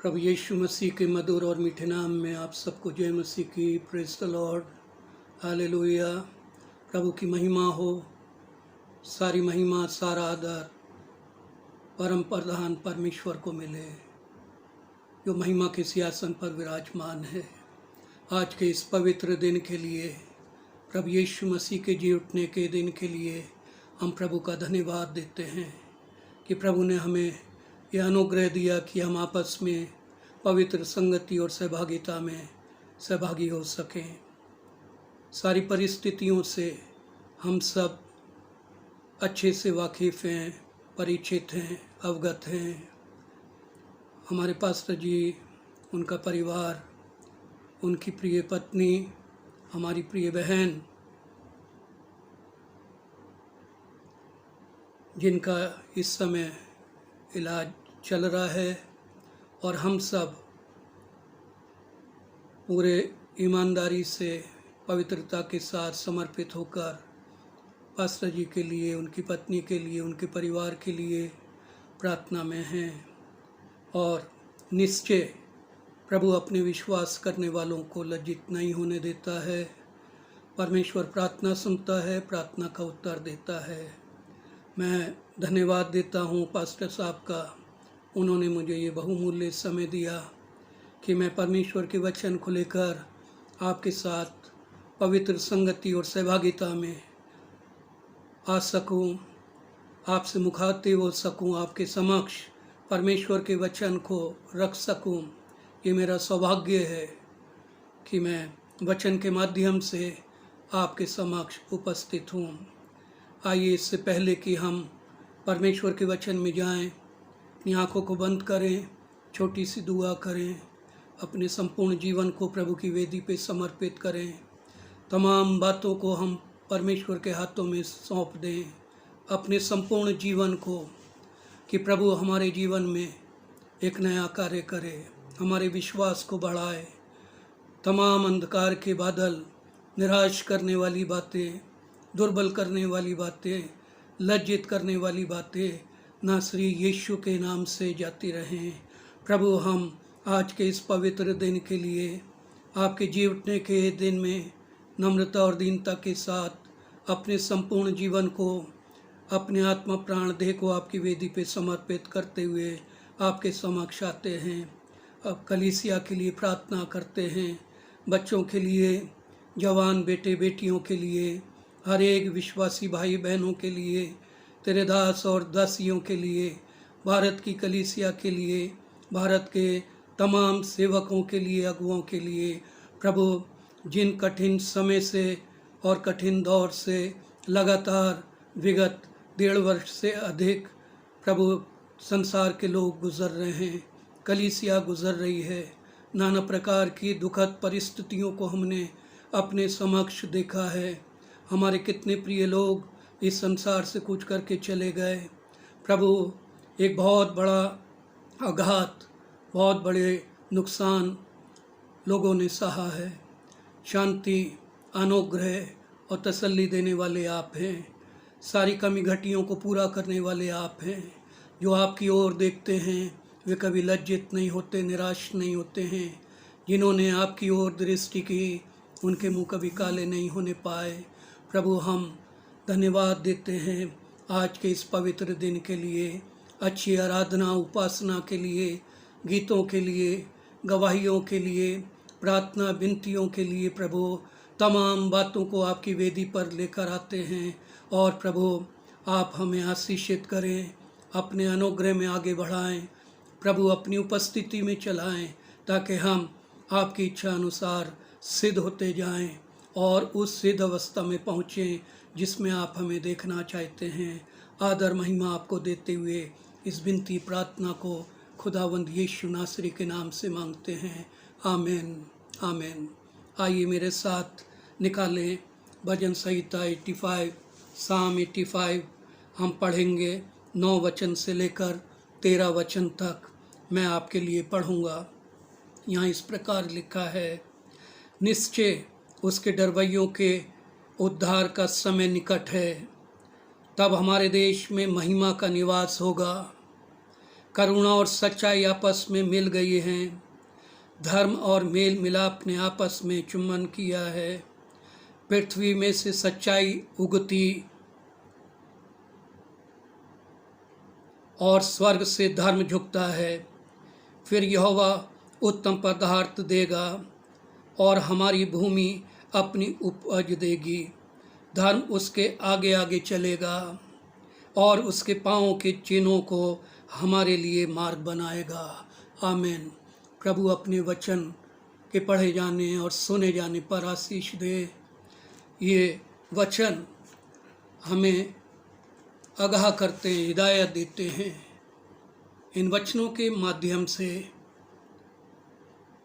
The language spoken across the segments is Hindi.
प्रभु यीशु मसीह के मधुर और मीठे नाम में आप सबको जय मसीह की। Praise the Lord, hallelujah. प्रभु की महिमा हो, सारी महिमा सारा आदर परम प्रधान परमेश्वर को मिले, जो महिमा के सिंहासन पर विराजमान है। आज के इस पवित्र दिन के लिए, प्रभु यीशु मसीह के जी उठने के दिन के लिए हम प्रभु का धन्यवाद देते हैं कि प्रभु ने हमें यह अनुग्रह दिया कि हम आपस में पवित्र संगति और सहभागिता में सहभागी हो सकें। सारी परिस्थितियों से हम सब अच्छे से वाकिफ़ हैं, परिचित हैं, अवगत हैं। हमारे पास्टर जी, उनका परिवार, उनकी प्रिय पत्नी, हमारी प्रिय बहन, जिनका इस समय इलाज चल रहा है, और हम सब पूरे ईमानदारी से पवित्रता के साथ समर्पित होकर पास्टर जी के लिए, उनकी पत्नी के लिए, उनके परिवार के लिए प्रार्थना में हैं। और निश्चय प्रभु अपने विश्वास करने वालों को लज्जित नहीं होने देता है। परमेश्वर प्रार्थना सुनता है, प्रार्थना का उत्तर देता है। मैं धन्यवाद देता हूँ पास्टर साहब का, उन्होंने मुझे ये बहुमूल्य समय दिया कि मैं परमेश्वर के वचन को लेकर आपके साथ पवित्र संगति और सहभागिता में आ सकूं, आपसे मुखातिब हो सकूं, आपके समक्ष परमेश्वर के वचन को रख सकूं। ये मेरा सौभाग्य है कि मैं वचन के माध्यम से आपके समक्ष उपस्थित हूँ। आइए, इससे पहले कि हम परमेश्वर के वचन में जाएं, अपनी आँखों को बंद करें, छोटी सी दुआ करें, अपने संपूर्ण जीवन को प्रभु की वेदी पे समर्पित करें। तमाम बातों को हम परमेश्वर के हाथों में सौंप दें, अपने संपूर्ण जीवन को, कि प्रभु हमारे जीवन में एक नया कार्य करे, हमारे विश्वास को बढ़ाए। तमाम अंधकार के बादल, निराश करने वाली बातें, दुर्बल करने वाली बातें, लज्जित करने वाली बातें नासरी यीशु के नाम से जाती रहें। प्रभु, हम आज के इस पवित्र दिन के लिए, आपके जी उठने के दिन में नम्रता और दीनता के साथ अपने संपूर्ण जीवन को, अपने आत्मा प्राण देह को आपकी वेदी पे समर्पित करते हुए आपके समक्ष आते हैं। अब कलीसिया के लिए प्रार्थना करते हैं, बच्चों के लिए, जवान बेटे बेटियों के लिए, हर एक विश्वासी भाई बहनों के लिए, तेरे दास और दासियों के लिए, भारत की कलीसिया के लिए, भारत के तमाम सेवकों के लिए, अगुओं के लिए। प्रभु, जिन कठिन समय से और कठिन दौर से लगातार विगत 1.5 वर्ष से अधिक प्रभु संसार के लोग गुजर रहे हैं, कलीसिया गुजर रही है। नाना प्रकार की दुखद परिस्थितियों को हमने अपने समक्ष देखा है। हमारे कितने प्रिय लोग इस संसार से कूच करके चले गए। प्रभु, एक बहुत बड़ा आघात, बहुत बड़े नुकसान लोगों ने सहा है। शांति, अनुग्रह और तसल्ली देने वाले आप हैं। सारी कमी घटियों को पूरा करने वाले आप हैं। जो आपकी ओर देखते हैं वे कभी लज्जित नहीं होते, निराश नहीं होते हैं। जिन्होंने आपकी ओर दृष्टि की, उनके मुंह कभी काले नहीं होने पाए। प्रभु, हम धन्यवाद देते हैं आज के इस पवित्र दिन के लिए, अच्छी आराधना उपासना के लिए, गीतों के लिए, गवाहियों के लिए, प्रार्थना विनतियों के लिए। प्रभु, तमाम बातों को आपकी वेदी पर लेकर आते हैं, और प्रभु आप हमें आशीषित करें, अपने अनुग्रह में आगे बढ़ाएं। प्रभु, अपनी उपस्थिति में चलाएं, ताकि हम आपकी इच्छा अनुसार सिद्ध होते जाएं और उस सिद्ध अवस्था में पहुँचें जिसमें आप हमें देखना चाहते हैं। आदर महिमा आपको देते हुए इस विनती प्रार्थना को खुदावंद यीशु नासरी के नाम से मांगते हैं। आमीन, आमीन। आइए मेरे साथ निकालें भजन संहिता 85, साम 85। हम पढ़ेंगे 9 वचन से लेकर 13 वचन तक। मैं आपके लिए पढ़ूंगा। यहाँ इस प्रकार लिखा है, निश्चय उसके डरवैयों के उद्धार का समय निकट है, तब हमारे देश में महिमा का निवास होगा। करुणा और सच्चाई आपस में मिल गई हैं। धर्म और मेल मिलाप ने आपस में चुम्बन किया है। पृथ्वी में से सच्चाई उगती और स्वर्ग से धर्म झुकता है। फिर यहोवा उत्तम पदार्थ देगा और हमारी भूमि अपनी उपज देगी। धर्म उसके आगे आगे चलेगा और उसके पाँवों के चिन्हों को हमारे लिए मार्ग बनाएगा। आमीन। प्रभु अपने वचन के पढ़े जाने और सुने जाने पर आशीष दे। ये वचन हमें आगाह करते हैं, हिदायत देते हैं। इन वचनों के माध्यम से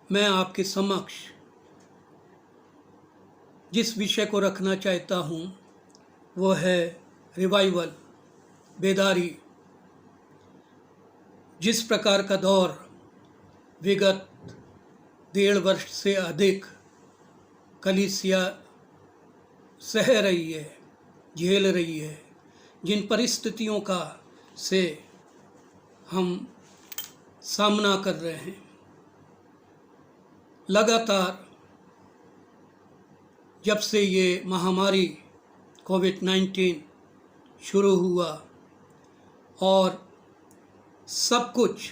मैं आपके समक्ष जिस विषय को रखना चाहता हूँ वो है रिवाइवल, बेदारी। जिस प्रकार का दौर विगत 1.5 वर्ष से अधिक कलीसिया सह रही है, झेल रही है, जिन परिस्थितियों का से हम सामना कर रहे हैं, लगातार जब से ये महामारी कोविड-19 शुरू हुआ और सब कुछ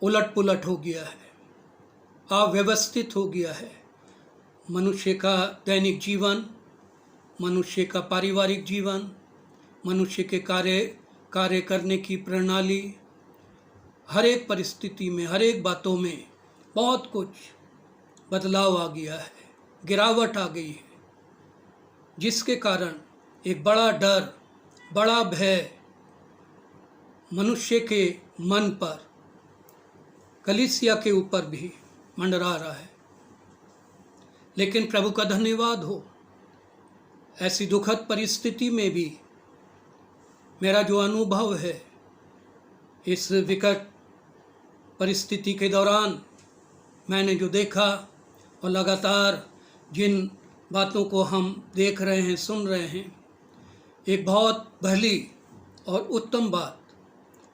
उलट पुलट हो गया है, अव्यवस्थित हो गया है। मनुष्य का दैनिक जीवन, मनुष्य का पारिवारिक जीवन, मनुष्य के कार्य करने की प्रणाली, हर एक परिस्थिति में, हर एक बातों में बहुत कुछ बदलाव आ गया है, गिरावट आ गई है, जिसके कारण एक बड़ा डर, बड़ा भय मनुष्य के मन पर, कलीसिया के ऊपर भी मंडरा रहा है। लेकिन प्रभु का धन्यवाद हो, ऐसी दुखद परिस्थिति में भी मेरा जो अनुभव है, इस विकट परिस्थिति के दौरान मैंने जो देखा और लगातार जिन बातों को हम देख रहे हैं, सुन रहे हैं, एक बहुत भली और उत्तम बात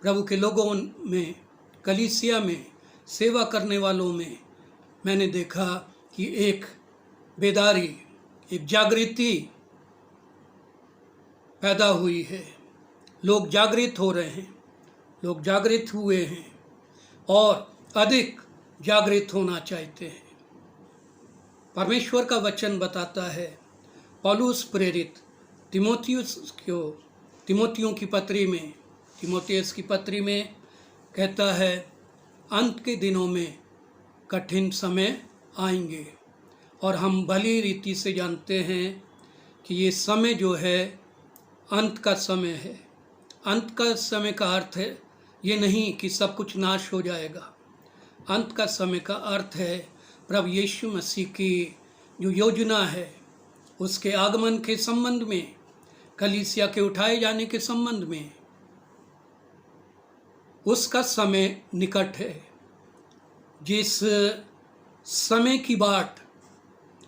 प्रभु के लोगों में, कलीसिया में सेवा करने वालों में मैंने देखा कि एक बेदारी, एक जागृति पैदा हुई है। लोग जागृत हो रहे हैं, लोग जागृत हुए हैं और अधिक जागृत होना चाहते हैं। परमेश्वर का वचन बताता है, पौलुस प्रेरित तीमुथियुस की पत्री में कहता है, अंत के दिनों में कठिन समय आएंगे और हम भली रीति से जानते हैं कि ये समय जो है अंत का समय है। अंत का समय का अर्थ है ये नहीं कि सब कुछ नाश हो जाएगा। अंत का समय का अर्थ है प्रभु यीशु मसीह की जो योजना है, उसके आगमन के संबंध में, कलीसिया के उठाए जाने के संबंध में, उसका समय निकट है। जिस समय की बाट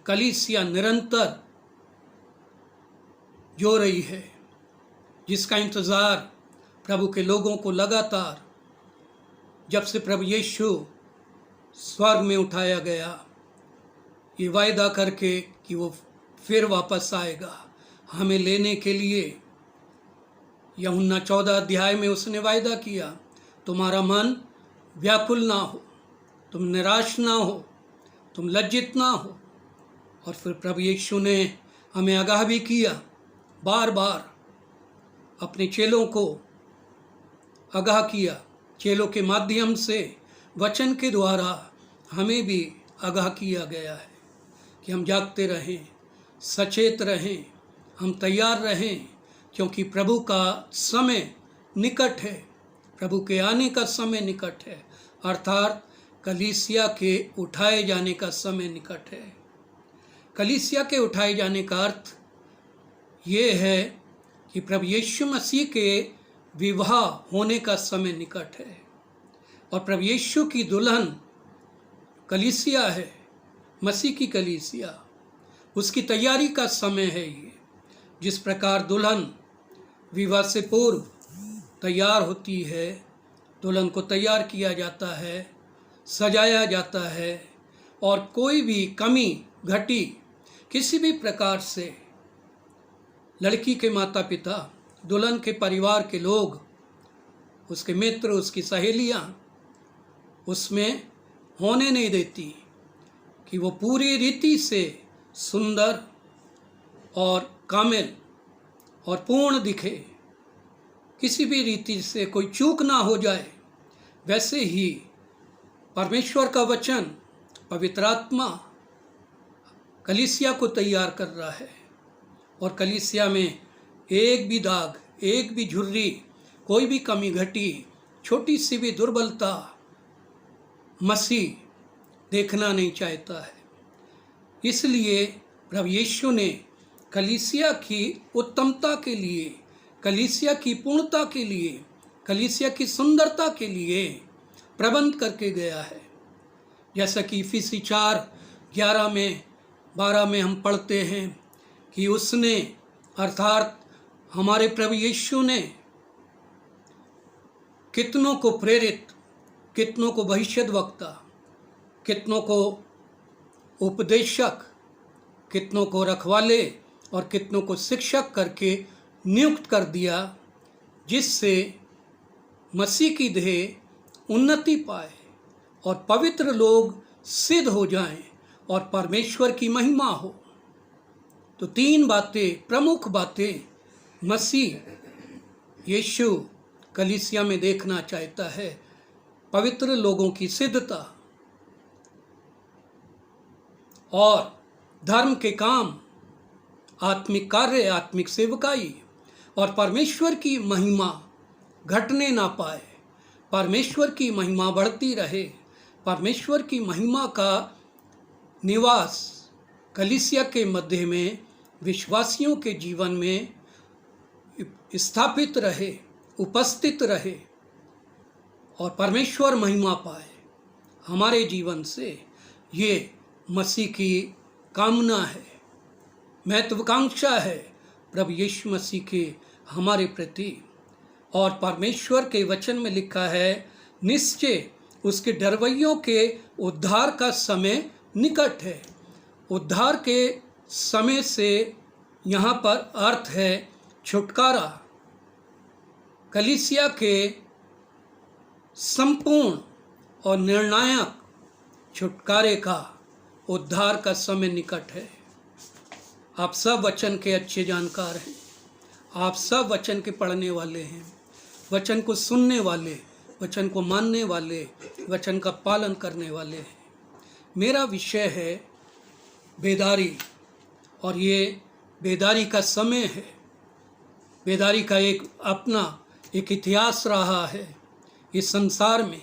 कलीसिया निरंतर जो रही है, जिसका इंतज़ार प्रभु के लोगों को लगातार, जब से प्रभु यीशु स्वर्ग में उठाया गया, ये वायदा करके कि वो फिर वापस आएगा हमें लेने के लिए। यूहन्ना 14 अध्याय में उसने वायदा किया, तुम्हारा मन व्याकुल ना हो, तुम निराश ना हो, तुम लज्जित ना हो। और फिर प्रभु यीशु ने हमें आगाह भी किया, बार बार अपने चेलों को आगाह किया, चेलों के माध्यम से, वचन के द्वारा हमें भी आगाह किया गया है कि हम जागते रहें, सचेत रहें, हम तैयार रहें, क्योंकि प्रभु का समय निकट है, प्रभु के आने का समय निकट है, अर्थात कलीसिया के उठाए जाने का समय निकट है। कलीसिया के उठाए जाने का अर्थ ये है कि प्रभु यीशु मसीह के विवाह होने का समय निकट है और प्रभु यीशु की दुल्हन कलीसिया है, मसीह की कलीसिया, उसकी तैयारी का समय है ये। जिस प्रकार दुल्हन विवाह से पूर्व तैयार होती है, दुल्हन को तैयार किया जाता है, सजाया जाता है, और कोई भी कमी घटी किसी भी प्रकार से लड़की के माता पिता, दुल्हन के परिवार के लोग, उसके मित्र, उसकी सहेलियां उसमें होने नहीं देती कि वो पूरी रीति से सुंदर और कामिल और पूर्ण दिखे, किसी भी रीति से कोई चूक ना हो जाए। वैसे ही परमेश्वर का वचन, पवित्र आत्मा कलीसिया को तैयार कर रहा है, और कलीसिया में एक भी दाग, एक भी झुर्री, कोई भी कमी घटी, छोटी सी भी दुर्बलता मसीह देखना नहीं चाहता है। इसलिए प्रभु यीशु ने कलीसिया की उत्तमता के लिए, कलीसिया की पूर्णता के लिए, कलीसिया की सुंदरता के लिए प्रबंध करके गया है। जैसा कि इफिसी 4:11 में 12 में हम पढ़ते हैं कि उसने, अर्थात हमारे प्रभु यीशु ने कितनों को प्रेरित, कितनों को भविष्यद्वक्ता, कितनों को उपदेशक, कितनों को रखवाले और कितनों को शिक्षक करके नियुक्त कर दिया, जिससे मसीह की देह उन्नति पाए और पवित्र लोग सिद्ध हो जाएं और परमेश्वर की महिमा हो। तो 3 बातें, प्रमुख बातें मसीह यीशु कलीसिया में देखना चाहता है। पवित्र लोगों की सिद्धता और धर्म के काम, आत्मिक कार्य, आत्मिक सेवकाई, और परमेश्वर की महिमा घटने ना पाए, परमेश्वर की महिमा बढ़ती रहे, परमेश्वर की महिमा का निवास कलीसिया के मध्य में, विश्वासियों के जीवन में स्थापित रहे, उपस्थित रहे, और परमेश्वर महिमा पाए हमारे जीवन से। ये मसीह की कामना है, महत्वाकांक्षा है प्रभु यीशु मसीह के हमारे प्रति। और परमेश्वर के वचन में लिखा है, निश्चय उसके डरवैयों के उद्धार का समय निकट है। उद्धार के समय से यहाँ पर अर्थ है छुटकारा, कलीसिया के संपूर्ण और निर्णायक छुटकारे का, उद्धार का समय निकट है। आप सब वचन के अच्छे जानकार हैं, आप सब वचन के पढ़ने वाले हैं, वचन को सुनने वाले, वचन को मानने वाले, वचन का पालन करने वाले हैं। मेरा विषय है बेदारी, और ये बेदारी का समय है। बेदारी का एक इतिहास रहा है इस संसार में।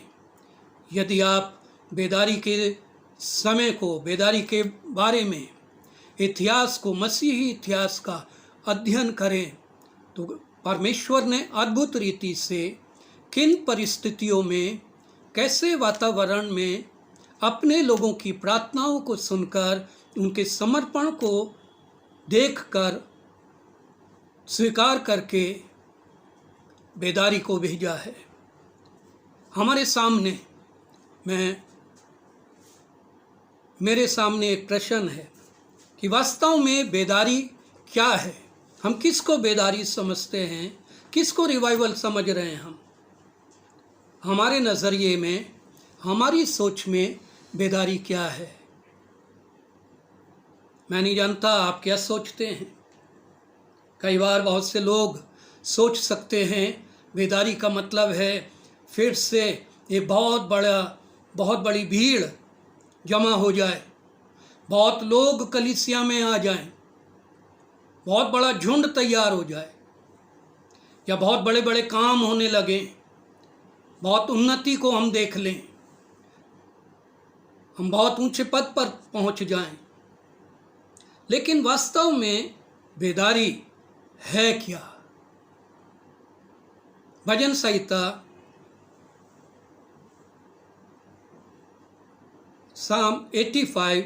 यदि आप बेदारी के समय को, बेदारी के बारे में इतिहास को, मसीही इतिहास का अध्ययन करें, तो परमेश्वर ने अद्भुत रीति से किन परिस्थितियों में, कैसे वातावरण में अपने लोगों की प्रार्थनाओं को सुनकर, उनके समर्पण को देखकर, स्वीकार करके बेदारी को भेजा है। हमारे सामने, मेरे सामने एक प्रश्न है कि वास्तव में बेदारी क्या है। हम किसको बेदारी समझते हैं, किसको रिवाइवल समझ रहे हैं हम। हमारे नज़रिए में, हमारी सोच में बेदारी क्या है, मैं नहीं जानता आप क्या सोचते हैं। कई बार बहुत से लोग सोच सकते हैं बेदारी का मतलब है फिर से ये बहुत बड़ी भीड़ जमा हो जाए, बहुत लोग कलीसिया में आ जाएं, बहुत बड़ा झुंड तैयार हो जाए, या बहुत बड़े बड़े काम होने लगें, बहुत उन्नति को हम देख लें, हम बहुत ऊंचे पद पर पहुंच जाएं। लेकिन वास्तव में बेदारी है क्या? भजन संहिता साम 85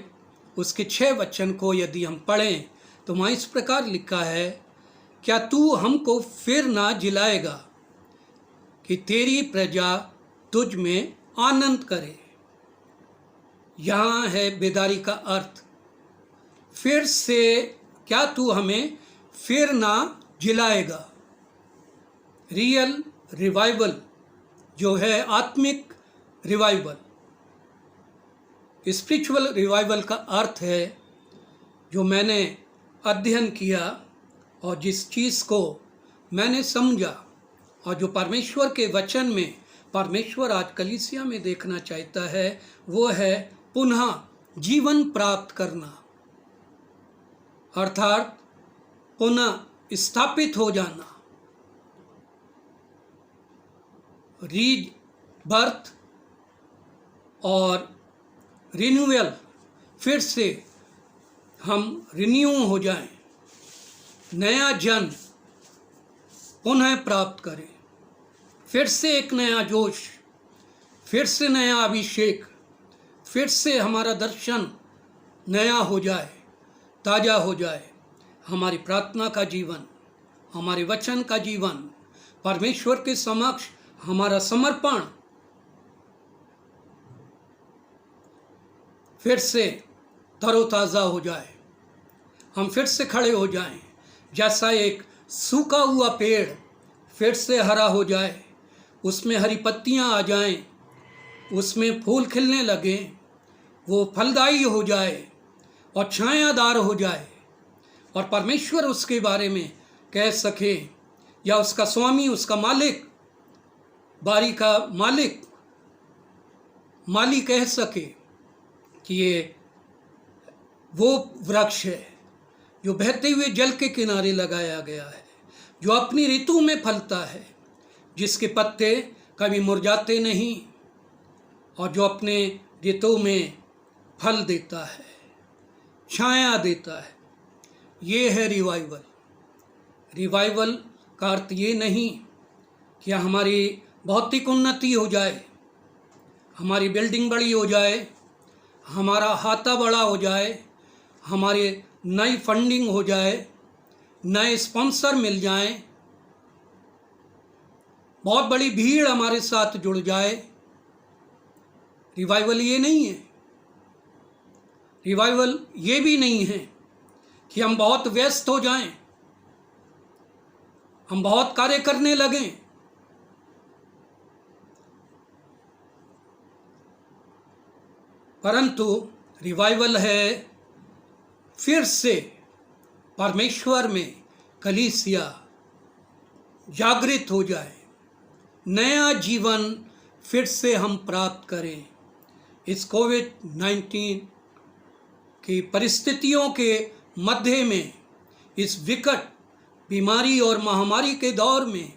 उसके 6 वचन को यदि हम पढ़ें तो वहाँ इस प्रकार लिखा है, क्या तू हमको फिर ना जिलाएगा कि तेरी प्रजा तुझ में आनंद करे। यहाँ है बेदारी का अर्थ। फिर से क्या तू हमें फिर ना जिलाएगा। रियल रिवाइवल जो है आत्मिक रिवाइवल, स्पिरिचुअल रिवाइवल का अर्थ है जो मैंने अध्ययन किया और जिस चीज़ को मैंने समझा और जो परमेश्वर के वचन में परमेश्वर आज कलीसिया में देखना चाहता है, वो है पुनः जीवन प्राप्त करना, अर्थात पुनः स्थापित हो जाना, रीबर्थ और रिन्यूअल। फिर से हम रिन्यू हो जाएं, नया जन्म पुनः प्राप्त करें, फिर से एक नया जोश, फिर से नया अभिषेक, फिर से हमारा दर्शन नया हो जाए, ताज़ा हो जाए। हमारी प्रार्थना का जीवन, हमारे वचन का जीवन, परमेश्वर के समक्ष हमारा समर्पण फिर से तरोताज़ा हो जाए। हम फिर से खड़े हो जाएं, जैसा एक सूखा हुआ पेड़ फिर से हरा हो जाए, उसमें हरी पत्तियां आ जाएं, उसमें फूल खिलने लगें, वो फलदायी हो जाए और छायादार हो जाए और परमेश्वर उसके बारे में कह सके, या उसका स्वामी, उसका मालिक, बारी का माली कह सके कि ये वो वृक्ष है जो बहते हुए जल के किनारे लगाया गया है, जो अपनी ऋतु में फलता है, जिसके पत्ते कभी मुरझाते नहीं और जो अपने ऋतु में फल देता है, छाया देता है। ये है रिवाइवल। रिवाइवल का अर्थ ये नहीं कि हमारी भौतिक उन्नति हो जाए, हमारी बिल्डिंग बड़ी हो जाए, हमारा हाथा बड़ा हो जाए, हमारे नई फंडिंग हो जाए, नए स्पॉन्सर मिल जाएं, बहुत बड़ी भीड़ हमारे साथ जुड़ जाए। रिवाइवल ये नहीं है। रिवाइवल ये भी नहीं है कि हम बहुत व्यस्त हो जाएं, हम बहुत कार्य करने लगें, परंतु रिवाइवल है फिर से परमेश्वर में कलीसिया जागृत हो जाए, नया जीवन फिर से हम प्राप्त करें। इस कोविड-19 की परिस्थितियों के मध्य में, इस विकट बीमारी और महामारी के दौर में,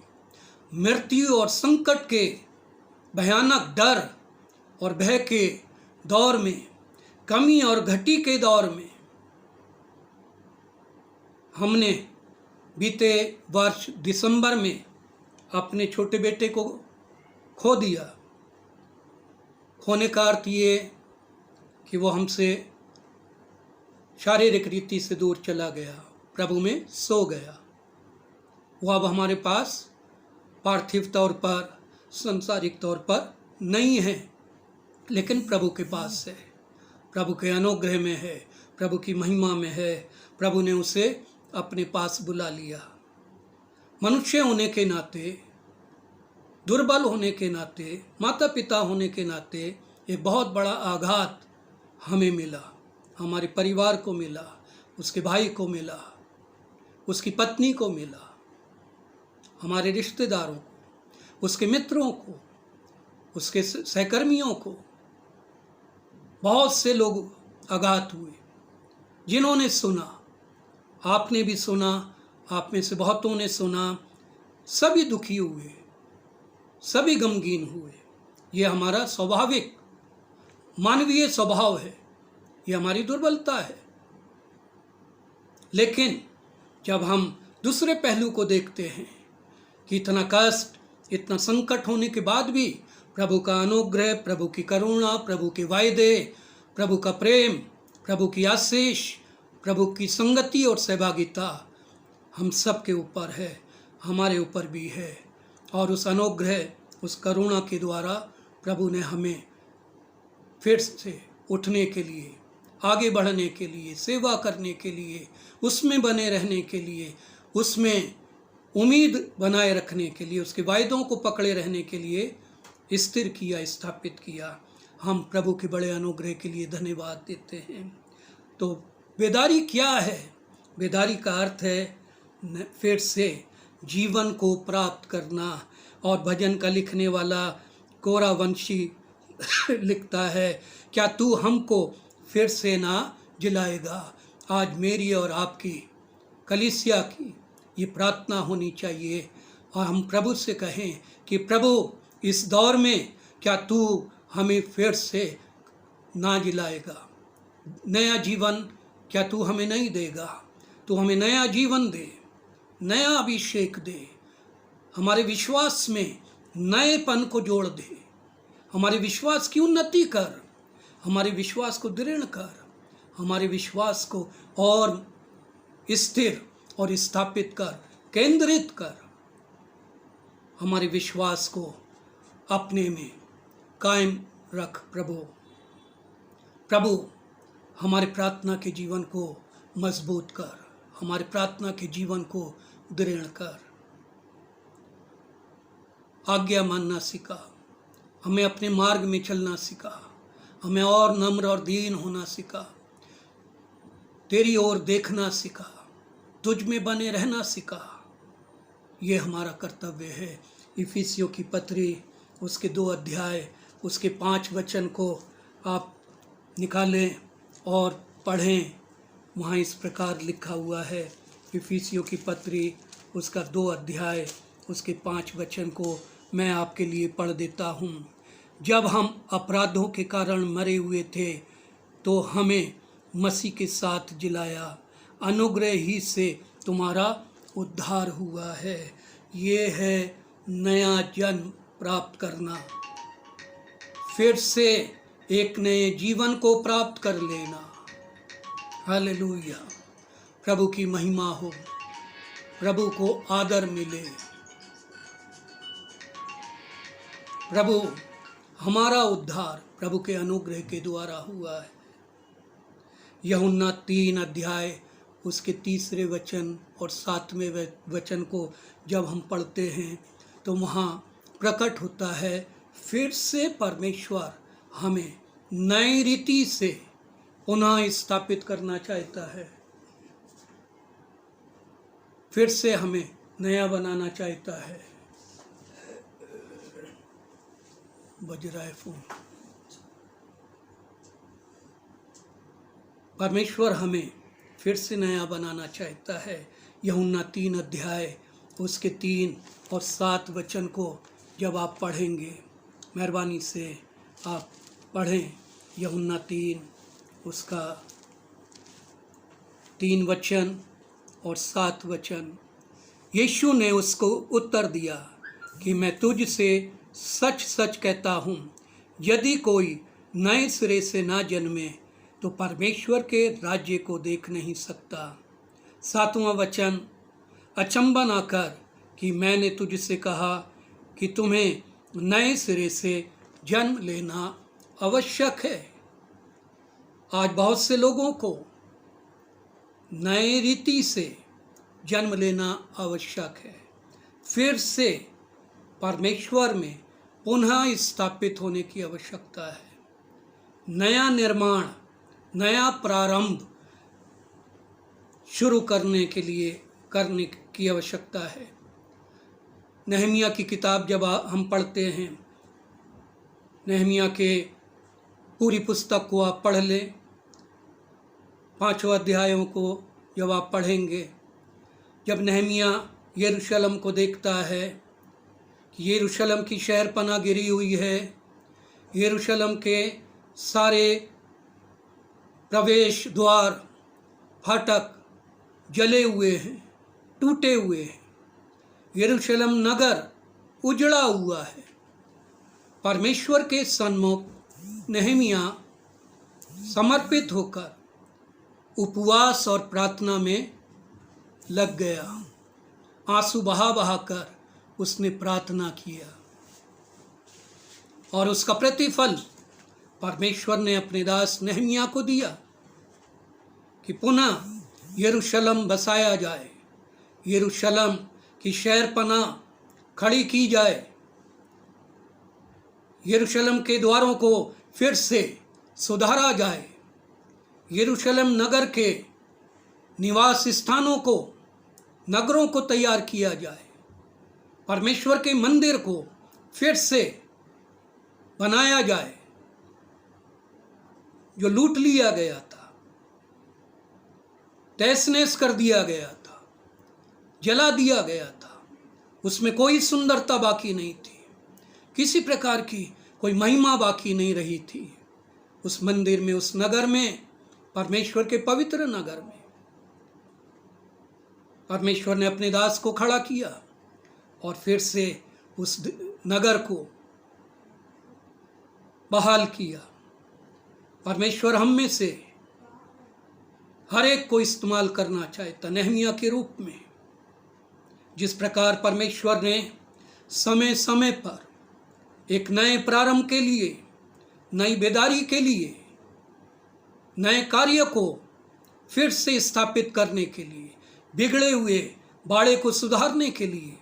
मृत्यु और संकट के भयानक डर और भय के दौर में, कमी और घटी के दौर में, हमने बीते वर्ष दिसंबर में अपने छोटे बेटे को खो दिया। खोने का अर्थ ये कि वो हमसे शारीरिक रीति से दूर चला गया, प्रभु में सो गया। वो अब हमारे पास पार्थिव तौर पर, सांसारिक तौर पर नहीं है, लेकिन प्रभु के पास है, प्रभु के अनुग्रह में है, प्रभु की महिमा में है। प्रभु ने उसे अपने पास बुला लिया। मनुष्य होने के नाते, दुर्बल होने के नाते, माता पिता होने के नाते एक बहुत बड़ा आघात हमें मिला, हमारे परिवार को मिला, उसके भाई को मिला, उसकी पत्नी को मिला, हमारे रिश्तेदारों को, उसके मित्रों को, उसके सहकर्मियों को। बहुत से लोग आघात हुए जिन्होंने सुना, आपने भी सुना, आप में से बहुतों ने सुना। सभी दुखी हुए, सभी गमगीन हुए। ये हमारा स्वाभाविक मानवीय स्वभाव है, ये हमारी दुर्बलता है। लेकिन जब हम दूसरे पहलू को देखते हैं कि इतना कष्ट, इतना संकट होने के बाद भी प्रभु का अनुग्रह, प्रभु की करुणा, प्रभु के वायदे, प्रभु का प्रेम, प्रभु की आशीष, प्रभु की संगति और सहभागिता हम सब के ऊपर है, हमारे ऊपर भी है। और उस अनुग्रह, उस करुणा के द्वारा प्रभु ने हमें फिर से उठने के लिए, आगे बढ़ने के लिए, सेवा करने के लिए, उसमें बने रहने के लिए, उसमें उम्मीद बनाए रखने के लिए, उसके वायदों को पकड़े रहने के लिए स्थिर किया, स्थापित किया। हम प्रभु के बड़े अनुग्रह के लिए धन्यवाद देते हैं। तो बेदारी क्या है? बेदारी का अर्थ है फिर से जीवन को प्राप्त करना। और भजन का लिखने वाला कोरा वंशी लिखता है, क्या तू हमको फिर से ना जिलाएगा? आज मेरी और आपकी कलीसिया की ये प्रार्थना होनी चाहिए और हम प्रभु से कहें कि प्रभु इस दौर में क्या तू हमें फिर से ना जिलाएगा? नया जीवन क्या तू हमें नहीं देगा? तू हमें नया जीवन दे, नया अभिषेक दे, हमारे विश्वास में नएपन को जोड़ दे, हमारे विश्वास की उन्नति कर, हमारे विश्वास को दृढ़ कर, हमारे विश्वास को और स्थिर और स्थापित कर, केंद्रित कर, हमारे विश्वास को अपने में कायम रख। प्रभु हमारे प्रार्थना के जीवन को मजबूत कर, हमारे प्रार्थना के जीवन को दृढ़ कर। आज्ञा मानना सिखा, हमें अपने मार्ग में चलना सिखा, हमें और नम्र और दीन होना सिखा, तेरी ओर देखना सिखा, तुझ में बने रहना सिखा। ये हमारा कर्तव्य है। इफिसियों की पत्री उसके 2 अध्याय उसके 5 वचन को आप निकालें और पढ़ें। वहाँ इस प्रकार लिखा हुआ है, इफिसियों की पत्री उसका 2 अध्याय उसके 5 वचन को मैं आपके लिए पढ़ देता हूँ। जब हम अपराधों के कारण मरे हुए थे तो हमें मसीह के साथ जिलाया, अनुग्रह ही से तुम्हारा उद्धार हुआ है। ये है नया जन्म प्राप्त करना, फिर से एक नए जीवन को प्राप्त कर लेना। हालेलुया, प्रभु की महिमा हो, प्रभु को आदर मिले। प्रभु हमारा उद्धार प्रभु के अनुग्रह के द्वारा हुआ है। यूहन्ना 3 अध्याय उसके 3 वचन और 7वें वचन को जब हम पढ़ते हैं तो वहाँ प्रकट होता है, फिर से परमेश्वर हमें नई रीति से पुनः स्थापित करना चाहता है, फिर से हमें नया बनाना चाहता है। बज रहा है फोन। परमेश्वर हमें फिर से नया बनाना चाहता है। यूहन्ना 3 अध्याय उसके 3 और 7 वचन को जब आप पढ़ेंगे, मेहरबानी से आप पढ़ें। यूहन्ना 3 उसका 3 वचन और 7 वचन। यीशु ने उसको उत्तर दिया कि मैं तुझ से सच सच कहता हूँ, यदि कोई नए सिरे से ना जन्मे तो परमेश्वर के राज्य को देख नहीं सकता। 7वां वचन, अचंभा ना कर कि मैंने तुझसे कहा कि तुम्हें नए सिरे से जन्म लेना आवश्यक है। आज बहुत से लोगों को नए रीति से जन्म लेना आवश्यक है, फिर से परमेश्वर में पुनः स्थापित होने की आवश्यकता है। नया निर्माण, नया प्रारंभ शुरू करने की आवश्यकता है। नहमिया की किताब जब हम पढ़ते हैं, नहमिया के पूरी पुस्तक को आप पढ़ लें, 5 अध्यायों को जब आप पढ़ेंगे, जब नहमिया यरूशलेम को देखता है कि यरूशलेम की शहरपनाह गिरी हुई है, यरूशलेम के सारे प्रवेश द्वार फाटक जले हुए हैं, टूटे हुए हैं, यरूशलेम नगर उजड़ा हुआ है। परमेश्वर के सन्मुख नहमिया समर्पित होकर उपवास और प्रार्थना में लग गया। आंसू बहा बहा कर उसने प्रार्थना किया। और उसका प्रतिफल परमेश्वर ने अपने दास नहमिया को दिया कि पुनः यरूशलेम बसाया जाए, यरूशलेम की शहरपनाह खड़ी की जाए, यरूशलेम के द्वारों को फिर से सुधारा जाए, यरूशलेम नगर के निवास स्थानों को, नगरों को तैयार किया जाए, परमेश्वर के मंदिर को फिर से बनाया जाए। जो लूट लिया गया था, तहस नहस कर दिया गया था, जला दिया गया था, उसमें कोई सुंदरता बाकी नहीं थी, किसी प्रकार की कोई महिमा बाकी नहीं रही थी। उस मंदिर में, उस नगर में, परमेश्वर के पवित्र नगर में परमेश्वर ने अपने दास को खड़ा किया और फिर से उस नगर को बहाल किया। परमेश्वर हम में से हर एक को इस्तेमाल करना चाहता, नहमिया के रूप में। जिस प्रकार परमेश्वर ने समय समय पर एक नए प्रारंभ के लिए, नई बेदारी के लिए, नए कार्य को फिर से स्थापित करने के लिए, बिगड़े हुए बाड़े को सुधारने के लिए,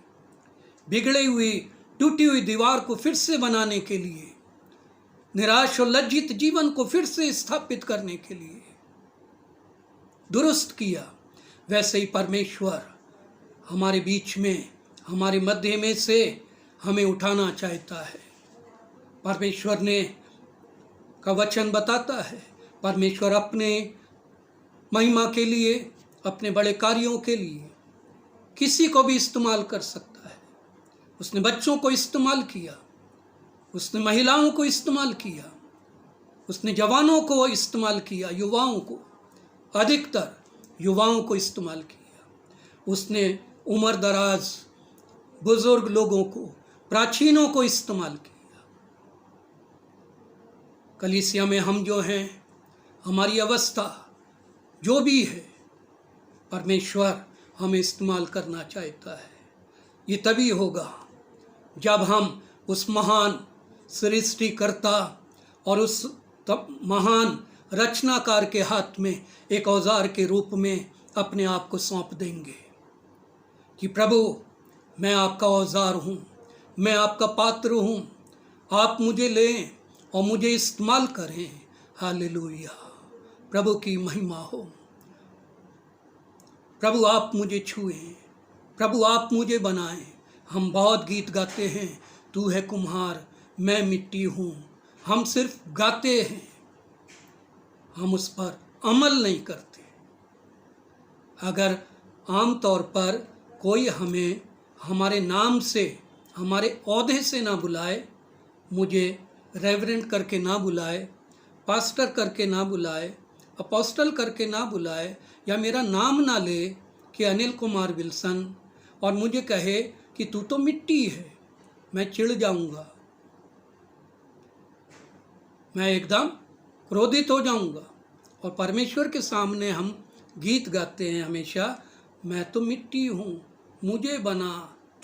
बिगड़े हुई टूटी हुई दीवार को फिर से बनाने के लिए, निराश और लज्जित जीवन को फिर से स्थापित करने के लिए दुरुस्त किया, वैसे ही परमेश्वर हमारे बीच में, हमारे मध्य में से हमें उठाना चाहता है। परमेश्वर ने का वचन बताता है, परमेश्वर अपने महिमा के लिए, अपने बड़े कार्यों के लिए किसी को भी इस्तेमाल कर सकता है। उसने बच्चों को इस्तेमाल किया, उसने महिलाओं को इस्तेमाल किया, उसने जवानों को इस्तेमाल किया, युवाओं को, अधिकतर युवाओं को इस्तेमाल किया। उसने उम्र दराज बुजुर्ग लोगों को, प्राचीनों को इस्तेमाल किया। कलीसिया में हम जो हैं, हमारी अवस्था जो भी है, परमेश्वर हमें इस्तेमाल करना चाहता है। ये तभी होगा जब हम उस महान सृष्टिकर्ता और उस महान रचनाकार के हाथ में एक औजार के रूप में अपने आप को सौंप देंगे कि प्रभु, मैं आपका औजार हूँ, मैं आपका पात्र हूँ, आप मुझे लें और मुझे इस्तेमाल करें। हालेलुया, प्रभु की महिमा हो। प्रभु आप मुझे छुएं, प्रभु आप मुझे बनाएं। हम बहुत गीत गाते हैं, तू है कुम्हार मैं मिट्टी हूँ। हम सिर्फ गाते हैं, हम उस पर अमल नहीं करते। अगर आम तौर पर कोई हमें हमारे नाम से, हमारे ओहदे से ना बुलाए, मुझे रेवरेंड करके ना बुलाए, पास्टर करके ना बुलाए, अपोस्टल करके ना बुलाए, या मेरा नाम ना ले कि अनिल कुमार विल्सन, और मुझे कहे कि तू तो मिट्टी है, मैं चिढ़ जाऊंगा, मैं एकदम क्रोधित हो जाऊंगा। और परमेश्वर के सामने हम गीत गाते हैं हमेशा, मैं तो मिट्टी हूँ, मुझे बना,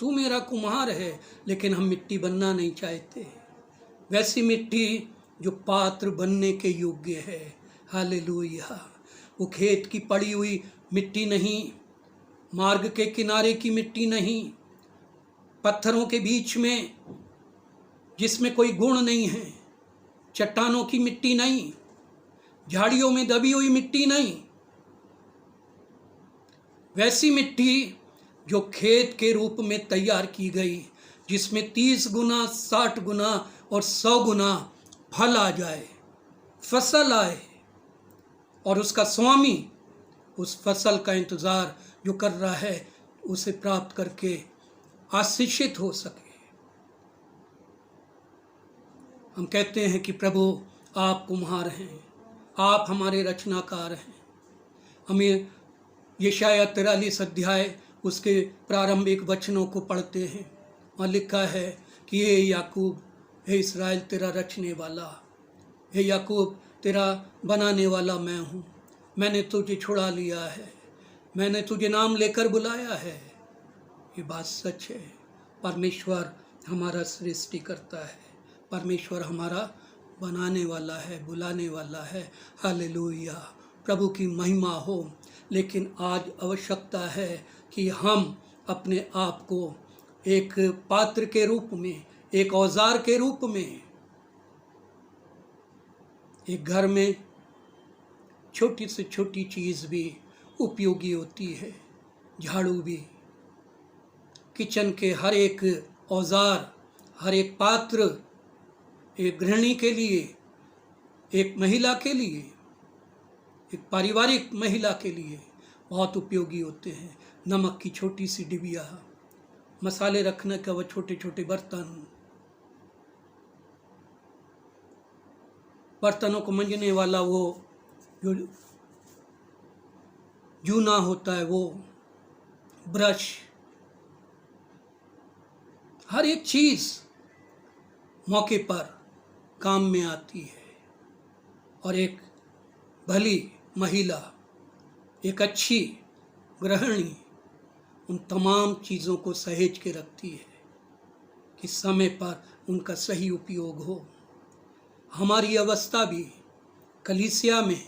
तू मेरा कुम्हार है। लेकिन हम मिट्टी बनना नहीं चाहते, वैसी मिट्टी जो पात्र बनने के योग्य है। हालेलुया, वो खेत की पड़ी हुई मिट्टी नहीं, मार्ग के किनारे की मिट्टी नहीं, पत्थरों के बीच में जिसमें कोई गुण नहीं है, चट्टानों की मिट्टी नहीं, झाड़ियों में दबी हुई मिट्टी नहीं, वैसी मिट्टी जो खेत के रूप में तैयार की गई, जिसमें 30 गुना, 60 गुना और 100 गुना फल आ जाए, फसल आए, और उसका स्वामी उस फसल का इंतज़ार जो कर रहा है, उसे प्राप्त करके आशीषित हो सके। हम कहते हैं कि प्रभु आप कुम्हार हैं, आप हमारे रचनाकार हैं। हमें यशायाह 43 अध्याय उसके प्रारंभिक वचनों को पढ़ते हैं, वहाँ लिखा है कि हे याकूब, हे इस्राएल, तेरा रचने वाला, हे याकूब, तेरा बनाने वाला मैं हूँ। मैंने तुझे छुड़ा लिया है, मैंने तुझे नाम लेकर बुलाया है। ये बात सच है। परमेश्वर हमारा सृष्टि करता है, परमेश्वर हमारा बनाने वाला है, बुलाने वाला है। हालेलुया, प्रभु की महिमा हो। लेकिन आज आवश्यकता है कि हम अपने आप को एक पात्र के रूप में, एक औजार के रूप में, एक घर में छोटी से छोटी चीज़ भी उपयोगी होती है, झाड़ू भी। किचन के हर एक औजार, हर एक पात्र एक गृहिणी के लिए, एक महिला के लिए, एक पारिवारिक महिला के लिए बहुत उपयोगी होते हैं। नमक की छोटी सी डिबिया, मसाले रखने का वह छोटे छोटे बर्तनों को मंजने वाला वो जो जूना होता है, वो ब्रश, हर एक चीज़ मौके पर काम में आती है। और एक भली महिला, एक अच्छी गृहिणी उन तमाम चीज़ों को सहेज के रखती है कि समय पर उनका सही उपयोग हो। हमारी अवस्था भी कलीसिया में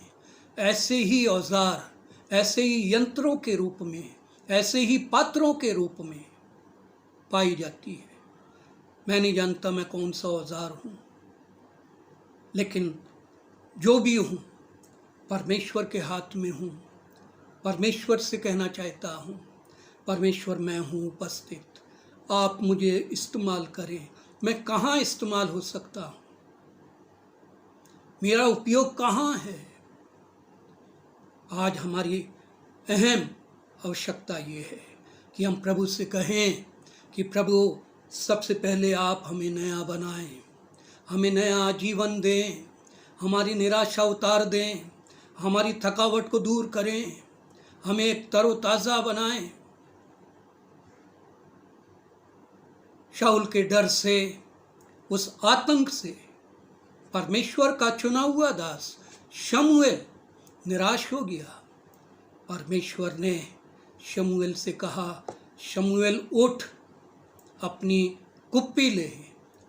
ऐसे ही औजार, ऐसे ही यंत्रों के रूप में, ऐसे ही पात्रों के रूप में पाई जाती है। मैं नहीं जानता मैं कौन सा औजार हूँ, लेकिन जो भी हूँ परमेश्वर के हाथ में हूँ। परमेश्वर से कहना चाहता हूँ, परमेश्वर मैं हूँ उपस्थित, आप मुझे इस्तेमाल करें। मैं कहाँ इस्तेमाल हो सकता हूँ, मेरा उपयोग कहाँ है। आज हमारी अहम आवश्यकता ये है कि हम प्रभु से कहें कि प्रभु सबसे पहले आप हमें नया बनाएं, हमें नया जीवन दें, हमारी निराशा उतार दें, हमारी थकावट को दूर करें, हमें एक तरोताज़ा बनाएं। शाऊल के डर से, उस आतंक से परमेश्वर का चुना हुआ दास शमूएल निराश हो गया। परमेश्वर ने शमूएल से कहा, शमूएल उठ, अपनी कुप्पी ले,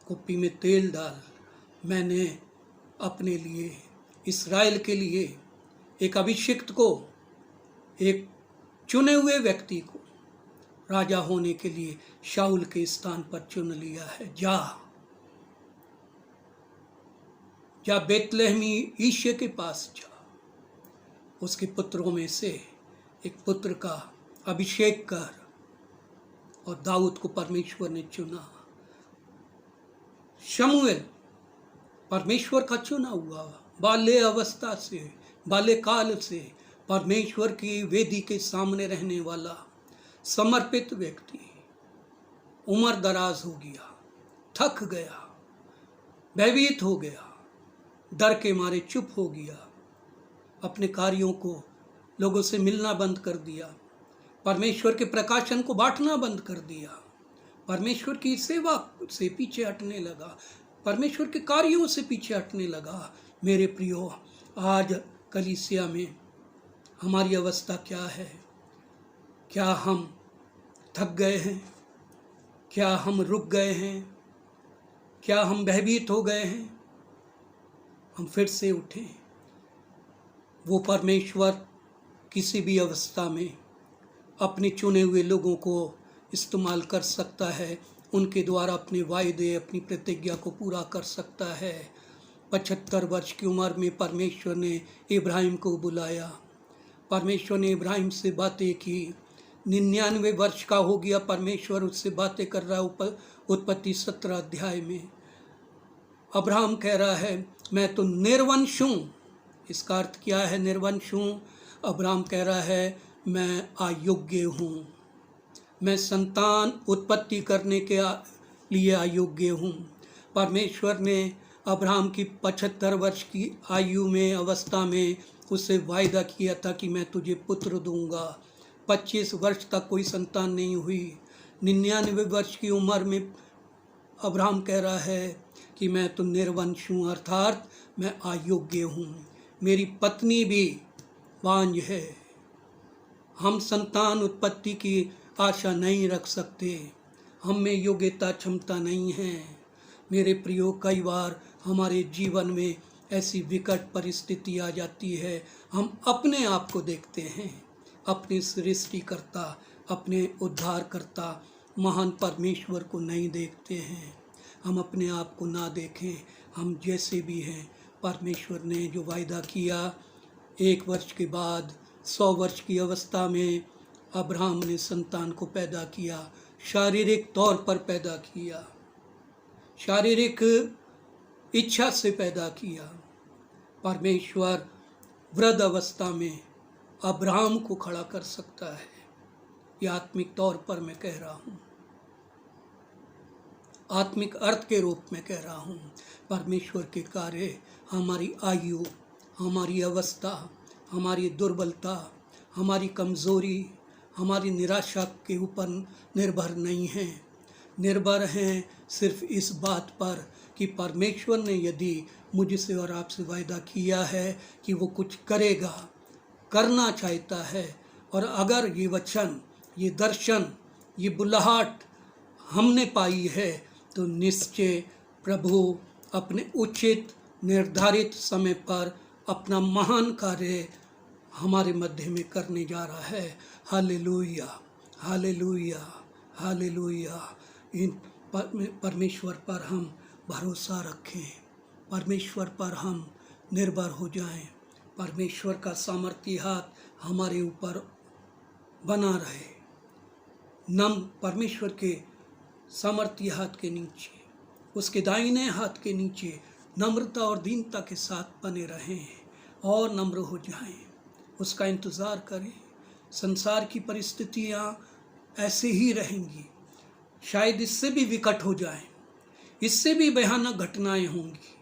कुप्पी में तेल डाल। मैंने अपने लिए, इस्राएल के लिए एक अभिषिक्त को, एक चुने हुए व्यक्ति को राजा होने के लिए शाऊल के स्थान पर चुन लिया है। जा बेतलहमी ईशे के पास जा, उसके पुत्रों में से एक पुत्र का अभिषेक कर। और दाऊद को परमेश्वर ने चुना। शमूएल परमेश्वर का चुना हुआ, बाल्य अवस्था से, बाल्यकाल से परमेश्वर की वेदी के सामने रहने वाला समर्पित व्यक्ति उम्र दराज हो गया, थक गया, भयभीत हो गया, डर के मारे चुप हो गया, अपने कार्यों को, लोगों से मिलना बंद कर दिया, परमेश्वर के प्रकाशन को बांटना बंद कर दिया, परमेश्वर की सेवा से पीछे हटने लगा, परमेश्वर के कार्यों से पीछे हटने लगा। मेरे प्रियो, आज कलीसिया में हमारी अवस्था क्या है? क्या हम थक गए हैं? क्या हम रुक गए हैं? क्या हम भयभीत हो गए हैं? हम फिर से उठें। वो परमेश्वर किसी भी अवस्था में अपने चुने हुए लोगों को इस्तेमाल कर सकता है, उनके द्वारा अपने वायदे, अपनी प्रतिज्ञा को पूरा कर सकता है। 75 वर्ष की उम्र में परमेश्वर ने इब्राहिम को बुलाया, परमेश्वर ने इब्राहिम से बातें की। 99 वर्ष का हो गया, परमेश्वर उससे बातें कर रहा है। उत्पत्ति 17 अध्याय में अब्राहम कह रहा है, मैं तो निर्वंश हूँ। इसका अर्थ क्या है निर्वंश हूँ? अब्राहम कह रहा है, मैं अयोग्य हूँ, मैं संतान उत्पत्ति करने के लिए अयोग्य हूँ। परमेश्वर ने अब्राहम की 75 वर्ष की आयु में, अवस्था में उससे वायदा किया था कि मैं तुझे पुत्र दूंगा। 25 वर्ष तक कोई संतान नहीं हुई। 99 वर्ष की उम्र में अब्राहम कह रहा है कि मैं तो निर्वंश हूँ, अर्थात मैं अयोग्य हूँ, मेरी पत्नी भी बांझ है, हम संतान उत्पत्ति की आशा नहीं रख सकते, हम में योग्यता क्षमता नहीं है। मेरे प्रियो, कई बार हमारे जीवन में ऐसी विकट परिस्थिति आ जाती है, हम अपने आप को देखते हैं, अपने सृष्टिकर्ता, अपने उद्धारकर्ता महान परमेश्वर को नहीं देखते हैं। हम अपने आप को ना देखें, हम जैसे भी हैं, परमेश्वर ने जो वायदा किया, 1 वर्ष के बाद 100 वर्ष की अवस्था में अब्राहम ने संतान को पैदा किया, शारीरिक तौर पर पैदा किया, शारीरिक इच्छा से पैदा किया। परमेश्वर वृद्ध अवस्था में अब्राहम को खड़ा कर सकता है। यह आत्मिक तौर पर मैं कह रहा हूँ, आत्मिक अर्थ के रूप में कह रहा हूँ। परमेश्वर के कार्य हमारी आयु, हमारी अवस्था, हमारी दुर्बलता, हमारी कमज़ोरी, हमारी निराशा के ऊपर निर्भर नहीं हैं। निर्भर हैं सिर्फ इस बात पर कि परमेश्वर ने यदि मुझसे और आपसे वायदा किया है कि वो कुछ करेगा, करना चाहता है, और अगर ये वचन, ये दर्शन, ये बुलाहट हमने पाई है, तो निश्चय प्रभु अपने उचित निर्धारित समय पर अपना महान कार्य हमारे मध्य में करने जा रहा है। Hallelujah, hallelujah, hallelujah. इन परमेश्वर पर हम भरोसा रखें, परमेश्वर पर हम निर्भर हो जाएं, परमेश्वर का सामर्थी हाथ हमारे ऊपर बना रहे। परमेश्वर के सामर्थी हाथ के नीचे, उसके दाहिने हाथ के नीचे नम्रता और दीनता के साथ बने रहें और नम्र हो जाएं, उसका इंतज़ार करें। संसार की परिस्थितियाँ ऐसे ही रहेंगी, शायद इससे भी विकट हो जाएं, इससे भी भयानक घटनाएं होंगी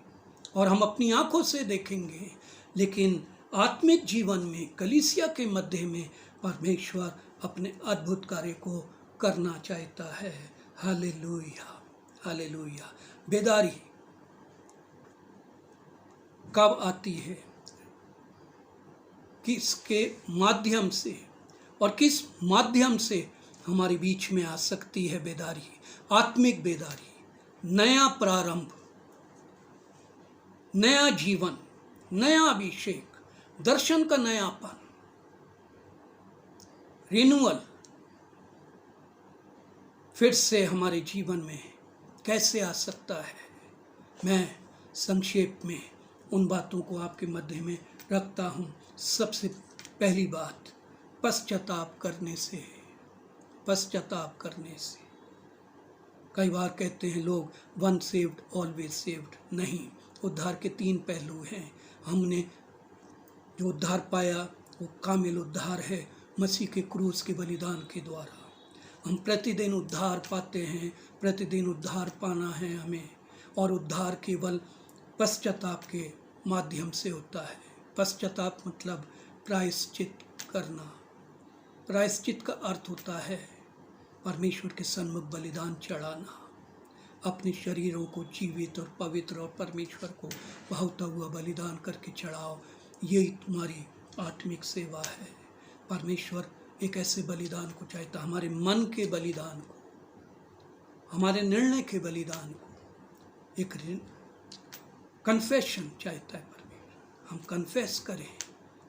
और हम अपनी आंखों से देखेंगे, लेकिन आत्मिक जीवन में, कलीसिया के मध्य में परमेश्वर अपने अद्भुत कार्य को करना चाहता है। Hallelujah, hallelujah. बेदारी कब आती है, किसके माध्यम से और किस माध्यम से हमारे बीच में आ सकती है बेदारी? आत्मिक बेदारी, नया प्रारंभ, नया जीवन, नया अभिषेक, दर्शन का नयापन, रिन्यूअल फिर से हमारे जीवन में कैसे आ सकता है? मैं संक्षेप में उन बातों को आपके मध्य में रखता हूँ। सबसे पहली बात, पश्चाताप करने से, पश्चाताप करने से। कई बार कहते हैं लोग, वन सेव्ड ऑलवेज सेव्ड। नहीं, उद्धार के 3 पहलू हैं। हमने जो उद्धार पाया वो कामिल उद्धार है मसीह के क्रूस के बलिदान के द्वारा। हम प्रतिदिन उद्धार पाते हैं, प्रतिदिन उद्धार पाना है हमें, और उद्धार केवल पश्चाताप के माध्यम से होता है। पश्चाताप मतलब प्रायश्चित करना। प्रायश्चित का अर्थ होता है परमेश्वर के सन्मुख बलिदान चढ़ाना, अपने शरीरों को जीवित और पवित्र और परमेश्वर को भावता हुआ बलिदान करके चढ़ाओ। यही तुम्हारी आत्मिक सेवा है। परमेश्वर एक ऐसे बलिदान को चाहता, हमारे मन के बलिदान को, हमारे निर्णय के बलिदान को, एक कन्फेशन चाहता है परमेश्वर। हम कन्फेस करें,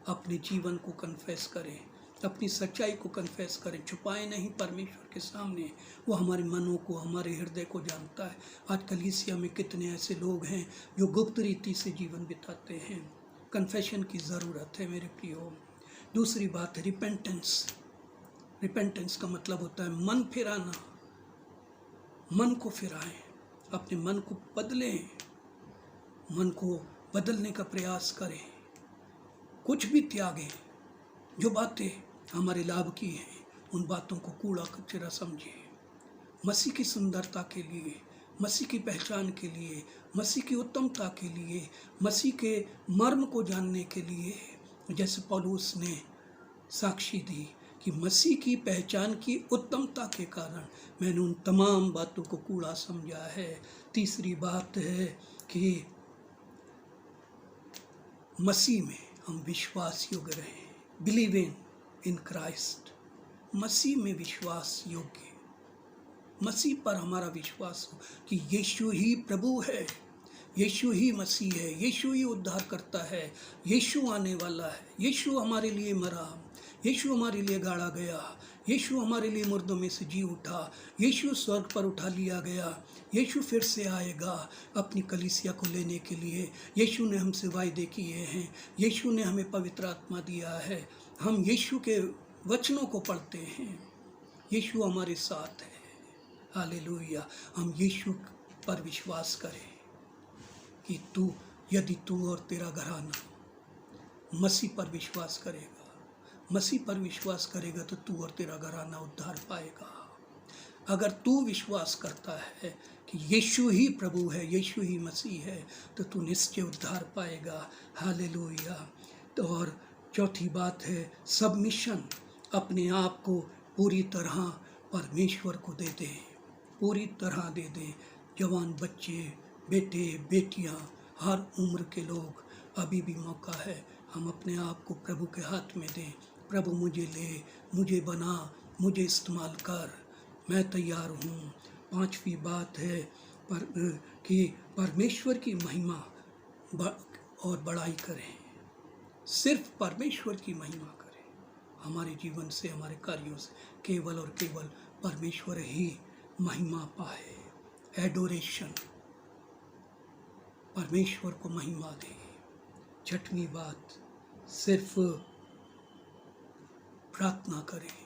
अपने जीवन को कन्फेस करें, अपनी सच्चाई को कन्फेस करें, छुपाए नहीं परमेश्वर के सामने। वो हमारे मनों को, हमारे हृदय को जानता है। आज कलीसिया में कितने ऐसे लोग हैं जो गुप्त रीति से जीवन बिताते हैं। कन्फेशन की ज़रूरत है मेरे प्रियो। दूसरी बात है रिपेंटेंस। रिपेंटेंस का मतलब होता है मन फिराना। मन को फिराएं, अपने मन को बदलें, मन को बदलने का प्रयास करें, कुछ भी त्यागें। जो बातें हमारे लाभ की हैं उन बातों को कूड़ा कचरा समझें। मसीह की सुंदरता के लिए, मसीह की पहचान के लिए, मसीह की उत्तमता के लिए, मसीह के मर्म को जानने के लिए, जैसे पौलुस ने साक्षी दी कि मसीह की पहचान की उत्तमता के कारण मैंने उन तमाम बातों को कूड़ा समझा है। तीसरी बात है कि मसीह में हम विश्वास योग्य रहें। बिलीव इन क्राइस्ट, मसीह में विश्वास योग्य, मसीह पर हमारा विश्वास हो कि यीशु ही प्रभु है, यीशु ही मसीह है, यीशु ही उद्धार करता है, यीशु आने वाला है, यीशु हमारे लिए मरा, यीशु हमारे लिए गाड़ा गया, यीशु हमारे लिए मुर्दों में से जी उठा, यीशु स्वर्ग पर उठा लिया गया, यीशु फिर से आएगा अपनी कलीसिया को लेने के लिए। यीशु ने हमसे वायदे किए हैं, यीशु ने हमें पवित्र आत्मा दिया है। हम यीशु के वचनों को पढ़ते हैं, यीशु हमारे साथ है। हालेलुया। हम यीशु पर विश्वास करें कि यदि तू और तेरा घराना मसीह पर विश्वास करेगा, मसीह पर विश्वास करेगा तो तू और तेरा घराना उद्धार पाएगा। अगर तू विश्वास करता है कि यीशु ही प्रभु है, यीशु ही मसीह है, तो तू निश्चय उद्धार पाएगा। हालेलुया। तो और चौथी बात है सबमिशन। अपने आप को पूरी तरह परमेश्वर को दे दें, पूरी तरह दे दें। जवान बच्चे, बेटे, बेटियां, हर उम्र के लोग, अभी भी मौका है। हम अपने आप को प्रभु के हाथ में दें। प्रभु मुझे ले, मुझे बना, मुझे इस्तेमाल कर, मैं तैयार हूँ। पांचवी बात है कि परमेश्वर की महिमा और बड़ाई करें। सिर्फ परमेश्वर की महिमा करें। हमारे जीवन से, हमारे कार्यों से केवल और केवल परमेश्वर ही महिमा पाए। एडोरेशन, परमेश्वर को महिमा दे। छठवीं बात, सिर्फ प्रार्थना करें।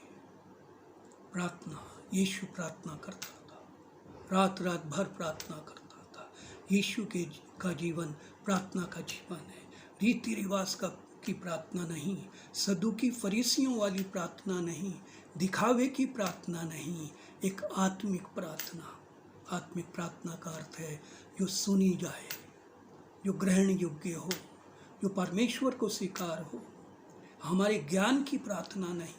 प्रार्थना, यीशु प्रार्थना करता था, रात रात भर प्रार्थना करता था। यीशु का जीवन प्रार्थना का जीवन है। रीति रिवाज की प्रार्थना नहीं, सदुकी फरीसियों वाली प्रार्थना नहीं, दिखावे की प्रार्थना नहीं, एक आत्मिक प्रार्थना। आत्मिक प्रार्थना का अर्थ है जो सुनी जाए, जो ग्रहण योग्य हो, जो परमेश्वर को स्वीकार हो। हमारे ज्ञान की प्रार्थना नहीं,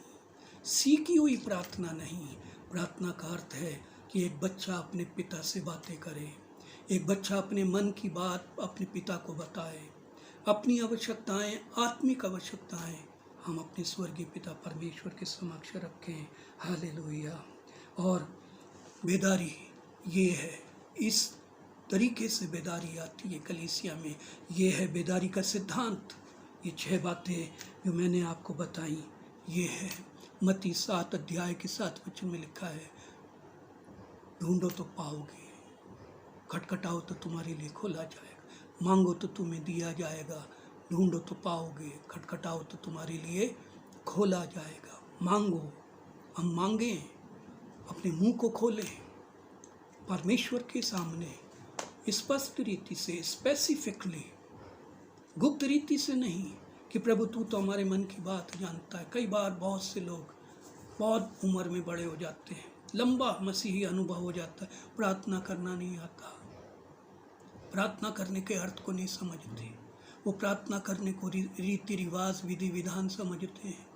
सीखी हुई प्रार्थना नहीं। प्रार्थना का अर्थ है कि एक बच्चा अपने पिता से बातें करे, एक बच्चा अपने मन की बात अपने पिता को बताए, अपनी आवश्यकताएं, आत्मिक आवश्यकताएं हम अपने स्वर्गीय पिता परमेश्वर के समक्ष रखें। हालेलुया। और बेदारी ये है, इस तरीके से बेदारी आती है कलीसिया में। ये है बेदारी का सिद्धांत। ये 6 बातें जो मैंने आपको बताई, ये है मत्ती 7 अध्याय के 7 वचन में लिखा है, ढूंढो तो पाओगे, खटखटाओ तो तुम्हारे लिए खोला जाएगा, मांगो तो तुम्हें दिया जाएगा, ढूंढो तो पाओगे, खटखटाओ तो तुम्हारे लिए खोला जाएगा। मांगो, हम मांगें, अपने मुंह को खोलें परमेश्वर के सामने, स्पष्ट रीति से, स्पेसिफिकली, गुप्त रीति से नहीं कि प्रभु तू तो हमारे मन की बात जानता है। कई बार बहुत से लोग बहुत उम्र में बड़े हो जाते हैं, लंबा मसीही अनुभव हो जाता है, प्रार्थना करना नहीं आता, प्रार्थना करने के अर्थ को नहीं समझते। वो प्रार्थना करने को रीति रिवाज, विधि विधान समझते हैं।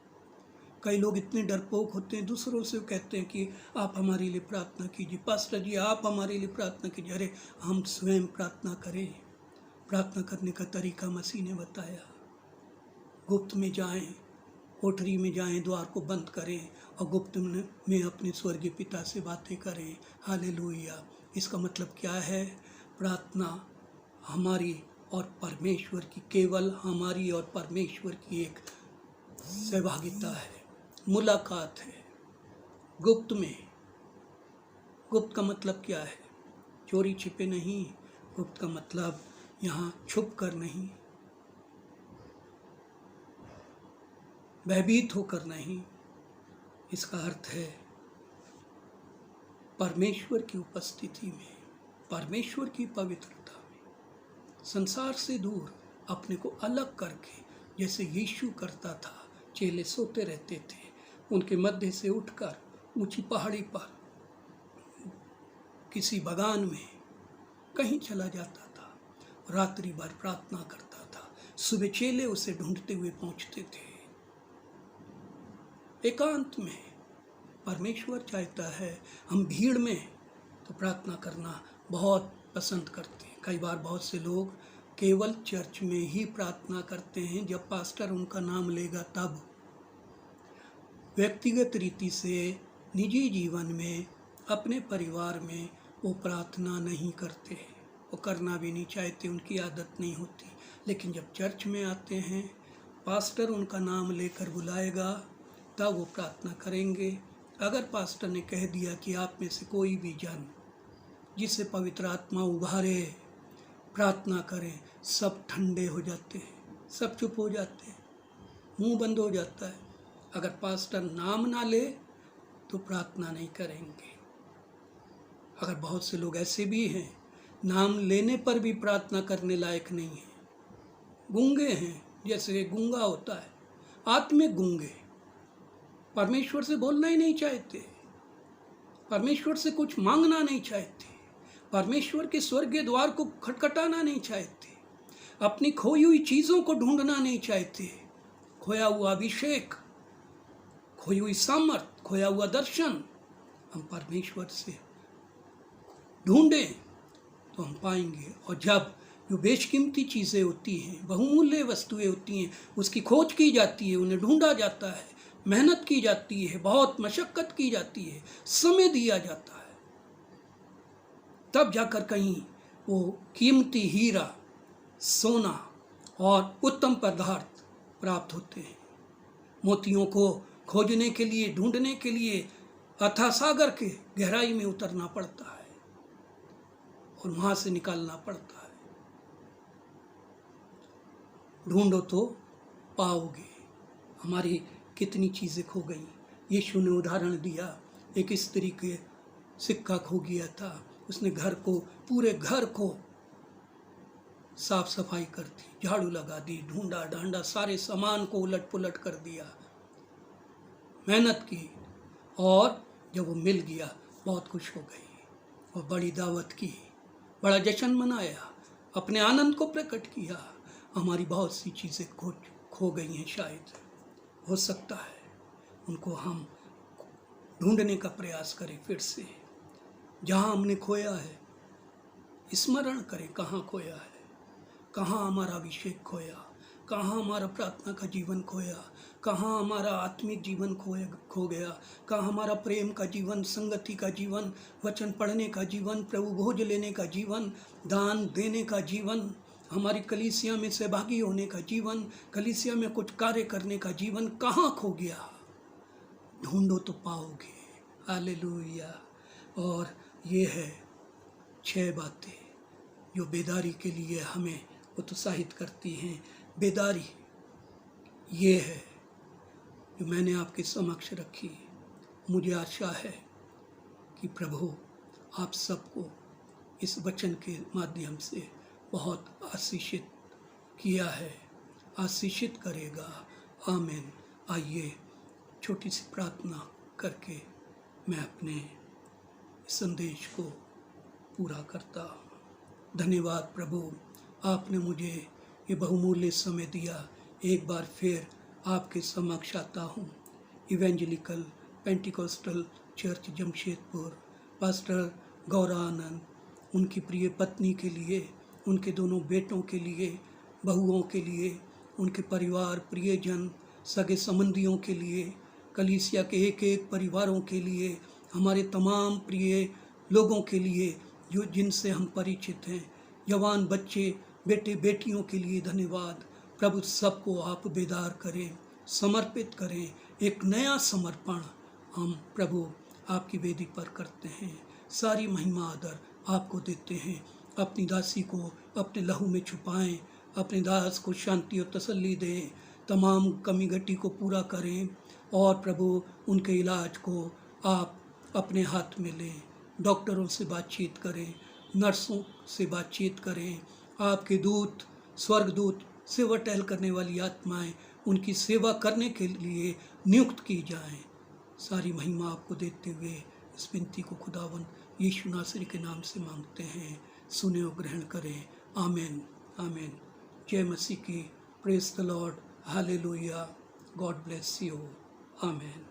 कई लोग इतने डरपोक होते हैं, दूसरों से कहते हैं कि आप हमारे लिए प्रार्थना कीजिए, पास्टर जी आप हमारे लिए प्रार्थना कीजिए। अरे हम स्वयं प्रार्थना करें। प्रार्थना करने का तरीका मसीह ने बताया। गुप्त में जाएं, कोठरी में जाएं, द्वार को बंद करें और गुप्त में अपने स्वर्गीय पिता से बातें करें। हालेलुया। इसका मतलब क्या है? प्रार्थना हमारी और परमेश्वर की, केवल हमारी और परमेश्वर की एक सहभागिता है, मुलाकात है गुप्त में। गुप्त का मतलब क्या है? चोरी छिपे नहीं। गुप्त का मतलब यहाँ छुप कर नहीं, भयभीत होकर नहीं। इसका अर्थ है परमेश्वर की उपस्थिति में, परमेश्वर की पवित्रता में, संसार से दूर अपने को अलग करके, जैसे यीशु करता था। चेले सोते रहते थे, उनके मध्य से उठकर ऊंची पहाड़ी पर किसी बगान में कहीं चला जाता था, रात्रि भर प्रार्थना करता था। सुबह चेले उसे ढूंढते हुए पहुंचते थे। एकांत में परमेश्वर चाहता है, हम भीड़ में तो प्रार्थना करना बहुत पसंद करते हैं। कई बार बहुत से लोग केवल चर्च में ही प्रार्थना करते हैं, जब पास्टर उनका नाम लेगा तब। व्यक्तिगत रीति से, निजी जीवन में अपने परिवार में वो प्रार्थना नहीं करते, वो करना भी नहीं चाहते, उनकी आदत नहीं होती। लेकिन जब चर्च में आते हैं, पास्टर उनका नाम लेकर बुलाएगा, तब वो प्रार्थना करेंगे। अगर पास्टर ने कह दिया कि आप में से कोई भी जन जिसे पवित्र आत्मा उभारे प्रार्थना करें, सब ठंडे हो जाते हैं, सब चुप हो जाते हैं, मुंह बंद हो जाता है। अगर पास्टर नाम ना ले तो प्रार्थना नहीं करेंगे। अगर बहुत से लोग ऐसे भी हैं, नाम लेने पर भी प्रार्थना करने लायक नहीं है, गूंगे हैं, जैसे गूंगा होता है, आत्मिक गूंगे, परमेश्वर से बोलना ही नहीं चाहते, परमेश्वर से कुछ मांगना नहीं चाहते, परमेश्वर के स्वर्गीय द्वार को खटखटाना नहीं चाहते, अपनी खोई हुई चीज़ों को ढूंढना नहीं चाहते। खोया हुआ अभिषेक, खोई हुई सामर्थ, खोया हुआ दर्शन हम परमेश्वर से ढूंढें तो हम पाएंगे। और जब जो बेशकीमती चीज़ें होती हैं, बहुमूल्य वस्तुएं होती हैं, उसकी खोज की जाती है, उन्हें ढूंढा जाता है, मेहनत की जाती है, बहुत मशक्क़त की जाती है, समय दिया जाता है, तब जाकर कहीं वो कीमती हीरा, सोना और उत्तम पदार्थ प्राप्त होते हैं। मोतियों को खोजने के लिए, ढूंढने के लिए अथाह सागर के गहराई में उतरना पड़ता है और वहाँ से निकालना पड़ता है। ढूंढो तो पाओगे। हमारी कितनी चीज़ें खो गई। यीशु ने उदाहरण दिया, एक स्त्री के सिक्का खो गया था, उसने घर को, पूरे घर को साफ सफाई कर दी, झाड़ू लगा दी, ढूंढा ढांडा, सारे सामान को उलट पुलट कर दिया, मेहनत की, और जब वो मिल गया बहुत खुश हो गई और बड़ी दावत की, बड़ा जश्न मनाया, अपने आनंद को प्रकट किया। हमारी बहुत सी चीज़ें खो गई हैं, शायद हो सकता है उनको हम ढूंढने का प्रयास करें फिर से। जहाँ हमने खोया है स्मरण करें, कहाँ खोया है, कहाँ हमारा अभिषेक खोया, कहाँ हमारा प्रार्थना का जीवन खोया, कहाँ हमारा आत्मिक जीवन खो गया, कहाँ हमारा प्रेम का जीवन, संगति का जीवन, वचन पढ़ने का जीवन, प्रभु भोज लेने का जीवन, दान देने का जीवन, हमारी कलीसिया में सहभागी होने का जीवन, कलीसिया में कुछ कार्य करने का जीवन कहाँ खो गया। ढूंढो तो पाओगे। हालेलुया। और ये है 6 बातें जो बेदारी के लिए हमें उत्साहित करती हैं। बेदारी ये है जो मैंने आपके समक्ष रखी। मुझे आशा है कि प्रभु आप सबको इस वचन के माध्यम से बहुत आशीषित किया है, आशीषित करेगा। आमीन। आइए छोटी सी प्रार्थना करके मैं अपने संदेश को पूरा करता हूँ। धन्यवाद प्रभु, आपने मुझे ये बहुमूल्य समय दिया। एक बार फिर आपके समक्ष आता हूँ। Evangelical pentecostal church Jamshedpur, pastor Gauranand, उनकी प्रिय पत्नी के लिए, उनके दोनों बेटों के लिए, बहुओं के लिए, उनके परिवार, प्रियजन, सगे संबंधियों के लिए, कलीसिया के एक एक परिवारों के लिए, हमारे तमाम प्रिय लोगों के लिए जो जिनसे हम परिचित हैं, जवान बच्चे, बेटे बेटियों के लिए धन्यवाद प्रभु। सबको आप बेदार करें, समर्पित करें। एक नया समर्पण हम प्रभु आपकी वेदी पर करते हैं। सारी महिमा आदर आपको देते हैं। अपनी दासी को अपने लहू में छुपाएं, अपने दास को शांति और तसल्ली दें, तमाम कमी घटी को पूरा करें और प्रभु उनके इलाज को आप अपने हाथ में लें। डॉक्टरों से बातचीत करें, नर्सों से बातचीत करें। आपके दूत, स्वर्गदूत, सेवा टहल करने वाली आत्माएं उनकी सेवा करने के लिए नियुक्त की जाएं। सारी महिमा आपको देते हुए इस विनती को खुदावन यीशु नासरी के नाम से मांगते हैं। सुने और ग्रहण करें। आमीन, आमीन। जय मसीह की। Praise the Lord. Hallelujah. God bless you. आमीन।